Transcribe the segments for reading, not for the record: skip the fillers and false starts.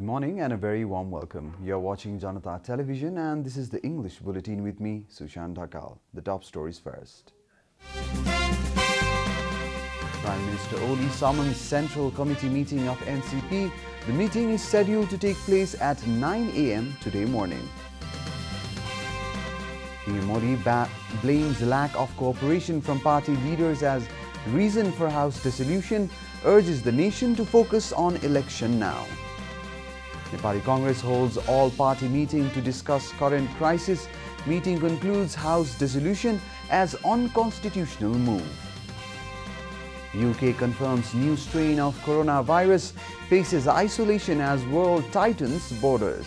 morning and a very warm welcome. You're watching JanataTelevision and this is the English Bulletin with me, Sushan Dhakal. The top stories first. Prime Minister Oli summons Central Committee meeting of NCP. The meeting is scheduled to take place at 9 a.m. today morning. PM Oli blames lack of cooperation from party leaders as reason for House dissolution, urges the nation to focus on election now. Nepali Congress holds all-party meeting to discuss current crisis. Meeting concludes House dissolution as unconstitutional move. UK confirms new strain of coronavirus, faces isolation as world tightens borders.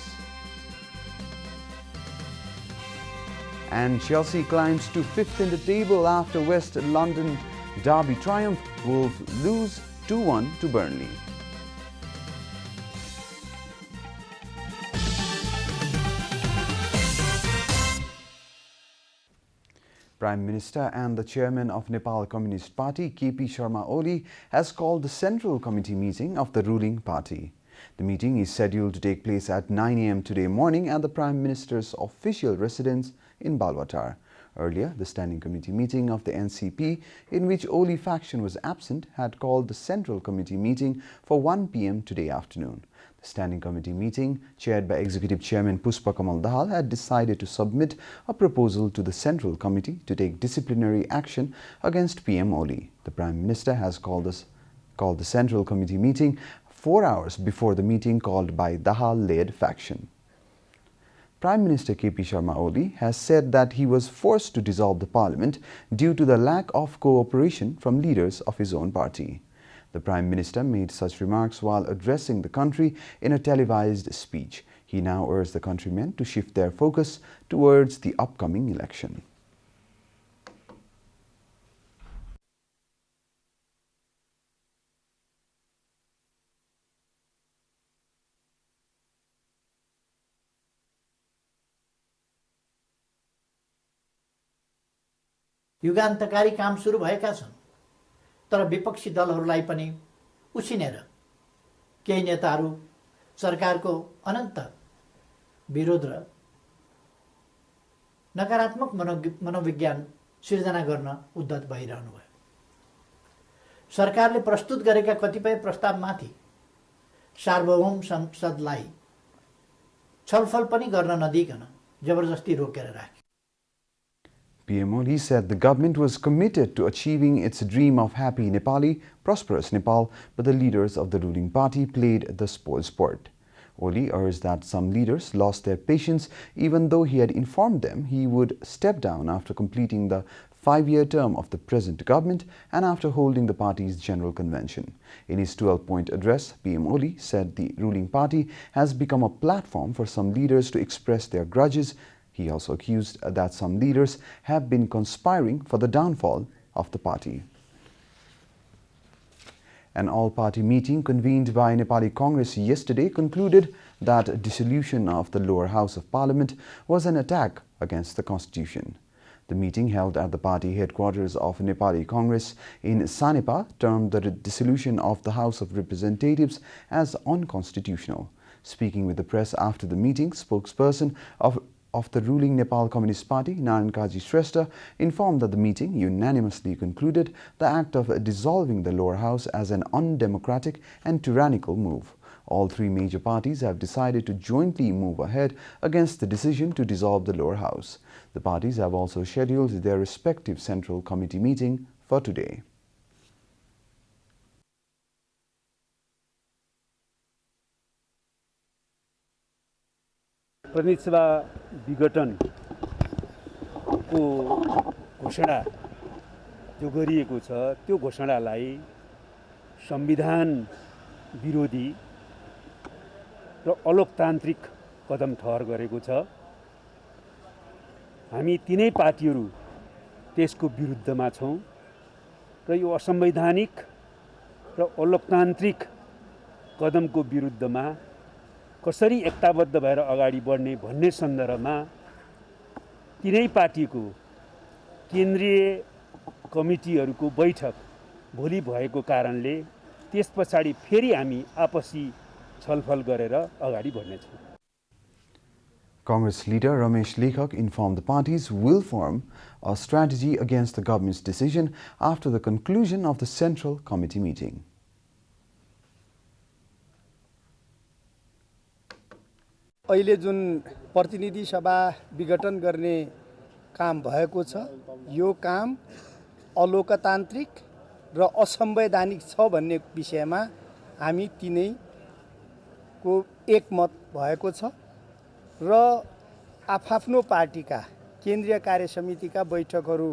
And Chelsea climbs to 5th in the table after West London derby triumph. Wolves lose 2-1 to Burnley. Prime Minister and the Chairman of Nepal Communist Party, KP Sharma Oli, has called the Central Committee meeting of the ruling party. The meeting is scheduled to take place at 9 a.m. today morning at the Prime Minister's official residence in Balwatar. Earlier, the Standing Committee meeting of the NCP, in which Oli faction was absent, had called the Central Committee meeting for 1 p.m. today afternoon. The Standing Committee meeting, chaired by Executive Chairman Pushpa Kamal Dahal, had decided to submit a proposal to the Central Committee to take disciplinary action against PM Oli. The Prime Minister has called the Central Committee meeting 4 hours before the meeting called by Dahal-led faction. Prime Minister KP Sharma Oli has said that he was forced to dissolve the parliament due to the lack of cooperation from leaders of his own party. The Prime Minister made such remarks while addressing the country in a televised speech. He now urged the countrymen to shift their focus towards the upcoming election. युगान्तकारी काम सुरु भएका छन्, तर विपक्षी दलहरूलाई पनि उसिनेर केही नेताहरू सरकारको अनन्त विरोध र नकारात्मक मनोविज्ञान सिर्जना गर्न उद्यत भइरहनु भयो। सरकारले प्रस्तुत गरेका कतिपय प्रस्तावमाथि सार्वभौम संसदलाई छलफल पनि गर्न नदिइकन जबरजस्ती रोकेर राखे। PM Oli said the government was committed to achieving its dream of happy Nepali, prosperous Nepal, but the leaders of the ruling party played the spoil sport. Oli urged that some leaders lost their patience even though he had informed them he would step down after completing the 5-year term of the present government and after holding the party's general convention. In his 12-point address, PM Oli said the ruling party has become a platform for some leaders to express their grudges. He also accused that some leaders have been conspiring for the downfall of the party. An all-party meeting convened by Nepali Congress yesterday concluded that dissolution of the lower house of parliament was an attack against the constitution. The meeting held at the party headquarters of Nepali Congress in Sanepa termed the dissolution of the House of Representatives as unconstitutional. Speaking with the press after the meeting, spokesperson of the ruling Nepal Communist Party, Narayan Kaji Shrestha, informed that the meeting unanimously concluded the act of dissolving the lower house as an undemocratic and tyrannical move. All three major parties have decided to jointly move ahead against the decision to dissolve the lower house. The parties have also scheduled their respective Central Committee meeting for today. प्रतिनिधि सभा विघटनको घोषणा जो गरिएको छ त्यो घोषणालाई संविधान विरोधी र अलोकतान्त्रिक कदम ठहर गरेको छ। हामी तीनै पार्टीहरू त्यसको विरुद्धमा छौं र यो असंवैधानिक र अलोकतान्त्रिक कदमको विरुद्धमा कसरी एकताबद्ध भएर अगाडि बढ्ने भन्ने सन्दर्भमा तीनै पार्टीको केन्द्रीय कमिटीहरूको बैठक भोलि भएको कारणले त्यसपछि फेरि हामी आपसी छलफल गरेर अगाडि बढ्नेछौँ। Congress leader Ramesh Lekhak informed the parties will form a strategy against the government's decision after the conclusion of the Central Committee meeting. अहिले जुन प्रतिनिधि सभा विघटन गर्ने काम भएको छ, यो काम अलोकतान्त्रिक र असंवैधानिक छ भन्ने विषयमा हामी तीनैको एकमत भएको छ र आफआफ्नो पार्टीका केन्द्रीय कार्य समितिका बैठकहरू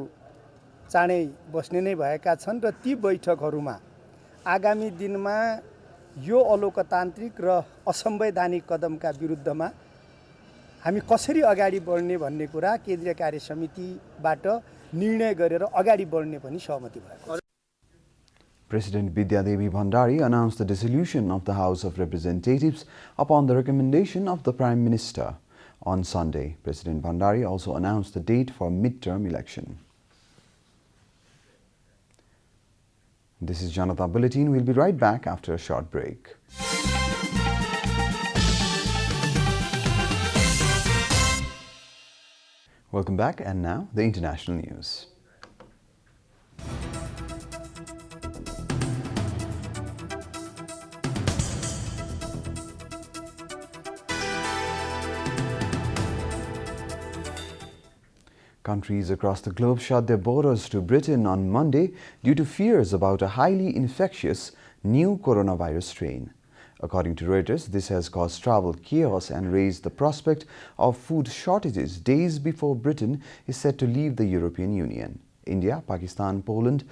चाँडै बस्ने नै भएका छन् र ती बैठकहरूमा आगामी दिनमा यो अलोकतान्त्रिक र असंवैधानिक कदमका विरुद्धमा हामी कसरी अगाडि बढ्ने भन्ने कुरा केन्द्रीय कार्य समितिबाट निर्णय गरेर अगाडि बढ्ने पनि सहमति भएको छ। President Bidya Devi Bhandari announced the dissolution of the House of Representatives upon the recommendation of the Prime Minister. On Sunday, President Bhandari also announced the date for mid-term election. This is Janata Bulletin. We'll be right back after a short break. Welcome back, and now the international news. Countries across the globe shut their borders to Britain on Monday due to fears about a highly infectious new coronavirus strain. According to Reuters, this has caused travel chaos and raised the prospect of food shortages days before Britain is set to leave the European Union. India, Pakistan, Poland,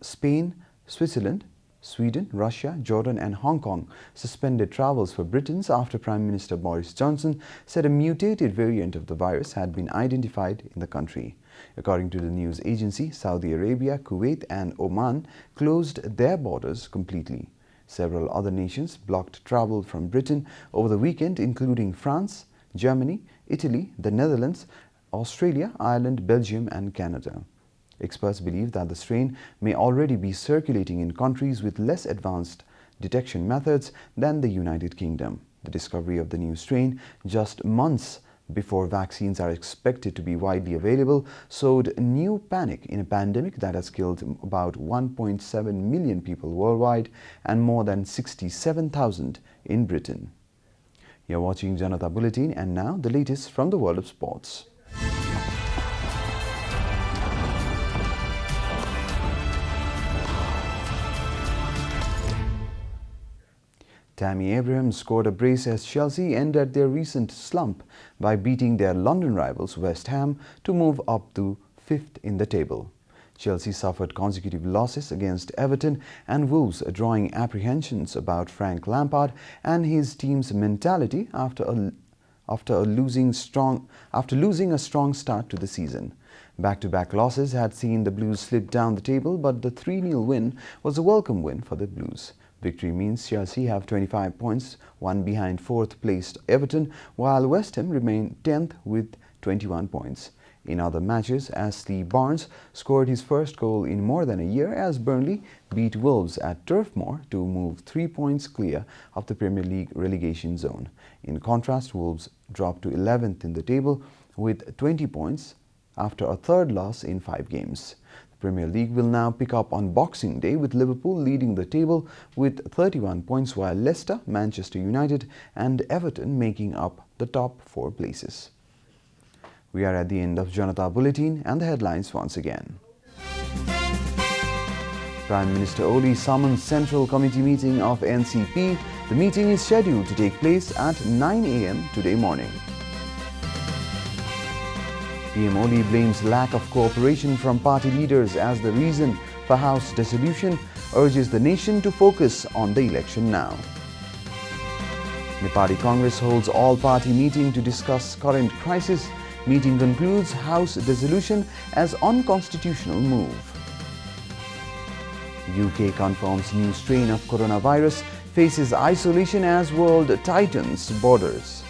Spain, Switzerland, Sweden, Russia, Jordan and Hong Kong suspended travels for Britons after Prime Minister Boris Johnson said a mutated variant of the virus had been identified in the country. According to the news agency, Saudi Arabia, Kuwait and Oman closed their borders completely. Several other nations blocked travel from Britain over the weekend, including France, Germany, Italy, the Netherlands, Australia, Ireland, Belgium and Canada. Experts believe that the strain may already be circulating in countries with less advanced detection methods than the United Kingdom. The discovery of the new strain just months before vaccines are expected to be widely available sowed new panic in a pandemic that has killed about 1.7 million people worldwide and more than 67,000 in Britain. You're watching Janata Bulletin, and now the latest from the world of sports. Tammy Abraham scored a brace as Chelsea ended their recent slump by beating their London rivals West Ham to move up to 5th in the table. Chelsea suffered consecutive losses against Everton and Wolves, drawing apprehensions about Frank Lampard and his team's mentality after losing a strong start to the season. Back-to-back losses had seen the Blues slip down the table, but the 3-0 win was a welcome win for the Blues. Victory means Chelsea have 25 points, one behind 4th-placed Everton, while West Ham remain 10th with 21 points. In other matches, Ashley Barnes scored his first goal in more than a year as Burnley beat Wolves at Turf Moor to move 3 points clear of the Premier League relegation zone. In contrast, Wolves dropped to 11th in the table with 20 points after a third loss in 5 games. The Premier League will now pick up on Boxing Day with Liverpool leading the table with 31 points, while Leicester, Manchester United and Everton making up the top 4 places. We are at the end of Janata Bulletin, and the headlines once again. Prime Minister Oli summons Central Committee meeting of NCP. The meeting is scheduled to take place at 9 a.m. today morning. PM Oli blames lack of cooperation from party leaders as the reason for House dissolution, urges the nation to focus on the election now. Nepali Congress holds all-party meeting to discuss current crisis. Meeting concludes House dissolution as unconstitutional move. UK confirms new strain of coronavirus, faces isolation as world tightens borders.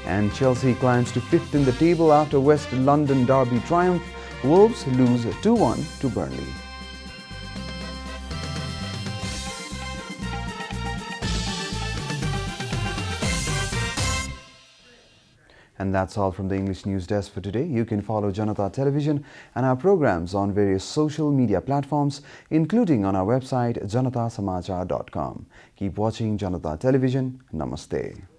And Chelsea climbs to 5th in the table after West London derby triumph. Wolves lose 2-1 to Burnley. And that's all from the English News Desk for today. You can follow Janata Television and our programs on various social media platforms, including on our website janatasamachar.com. Keep watching Janata Television. Namaste.